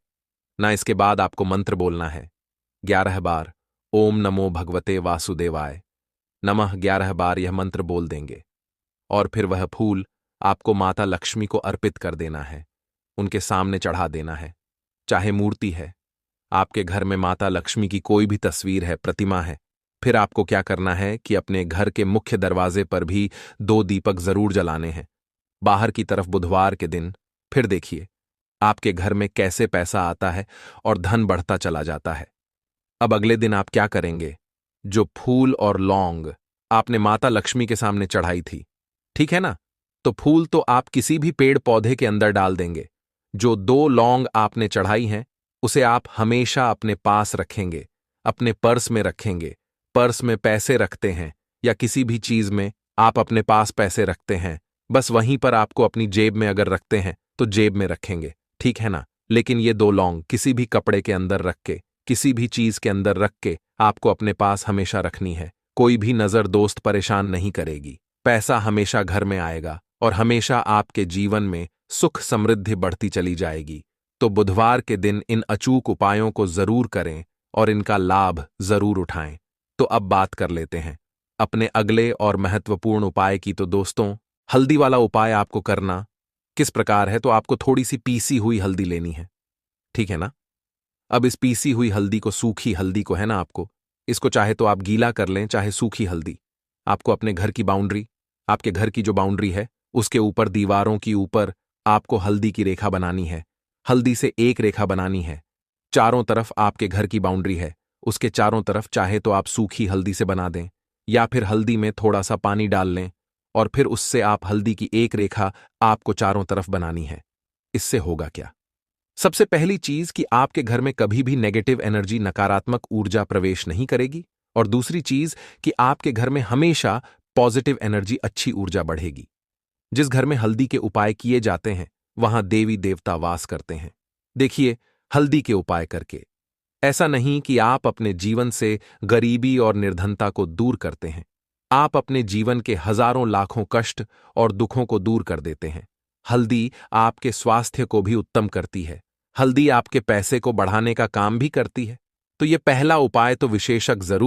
ना? इसके बाद आपको मंत्र बोलना है 11 बार। ओम नमो भगवते वासुदेवाय नमः 11 बार यह मंत्र बोल देंगे, और फिर वह फूल आपको माता लक्ष्मी को अर्पित कर देना है, उनके सामने चढ़ा देना है। चाहे मूर्ति है, आपके घर में माता लक्ष्मी की कोई भी तस्वीर है, प्रतिमा है, फिर आपको क्या करना है कि अपने घर के मुख्य दरवाजे पर भी 2 दीपक जरूर जलाने हैं। बाहर की तरफ बुधवार के दिन फिर देखिए आपके घर में कैसे पैसा आता है और धन बढ़ता चला जाता है। अब अगले दिन आप क्या करेंगे? जो फूल और लौंग आपने माता लक्ष्मी के सामने चढ़ाई थी, ठीक है ना? तो फूल तो आप किसी भी पेड़ पौधे के अंदर डाल देंगे। जो 2 लौंग आपने चढ़ाई हैं, उसे आप हमेशा अपने पास रखेंगे, अपने पर्स में रखेंगे। पर्स में पैसे रखते हैं या किसी भी चीज में आप अपने पास पैसे रखते हैं, बस वहीं पर आपको अपनी जेब में अगर रखते हैं तो जेब में रखेंगे। ठीक है ना? लेकिन ये 2 लौंग किसी भी कपड़े के अंदर रख के, किसी भी चीज के अंदर रख के आपको अपने पास हमेशा रखनी है। कोई भी नजर दोस्त परेशान नहीं करेगी। पैसा हमेशा घर में आएगा और हमेशा आपके जीवन में सुख समृद्धि बढ़ती चली जाएगी। तो बुधवार के दिन इन अचूक उपायों को जरूर करें और इनका लाभ जरूर उठाएं। तो अब बात कर लेते हैं अपने अगले और महत्वपूर्ण उपाय की। तो दोस्तों, हल्दी वाला उपाय आपको करना किस प्रकार है? तो आपको थोड़ी सी पीसी हुई हल्दी लेनी है। ठीक है ना? अब इस पीसी हुई हल्दी को, सूखी हल्दी को है ना, आपको इसको चाहे तो आप गीला कर लें, चाहे सूखी हल्दी। आपको अपने घर की बाउंड्री, आपके घर की जो बाउंड्री है, उसके ऊपर दीवारों की ऊपर आपको हल्दी की रेखा बनानी है। हल्दी से एक रेखा बनानी है। चारों तरफ आपके घर की बाउंड्री है, उसके चारों तरफ चाहे तो आप सूखी हल्दी से बना दें, या फिर हल्दी में थोड़ा सा पानी डाल लें और फिर उससे आप हल्दी की एक रेखा आपको चारों तरफ बनानी है। इससे होगा क्या? सबसे पहली चीज कि आपके घर में कभी भी नेगेटिव एनर्जी, नकारात्मक ऊर्जा प्रवेश नहीं करेगी, और दूसरी चीज कि आपके घर में हमेशा पॉजिटिव एनर्जी, अच्छी ऊर्जा बढ़ेगी। जिस घर में हल्दी के उपाय किए जाते हैं, वहां देवी देवता वास करते हैं। देखिए, हल्दी के उपाय करके ऐसा नहीं कि आप अपने जीवन से गरीबी और निर्धनता को दूर करते हैं, आप अपने जीवन के हजारों लाखों कष्ट और दुखों को दूर कर देते हैं। हल्दी आपके स्वास्थ्य को भी उत्तम करती है। हल्दी आपके पैसे को बढ़ाने का काम भी करती है। तो ये पहला उपाय तो विशेषज्ञ जरूर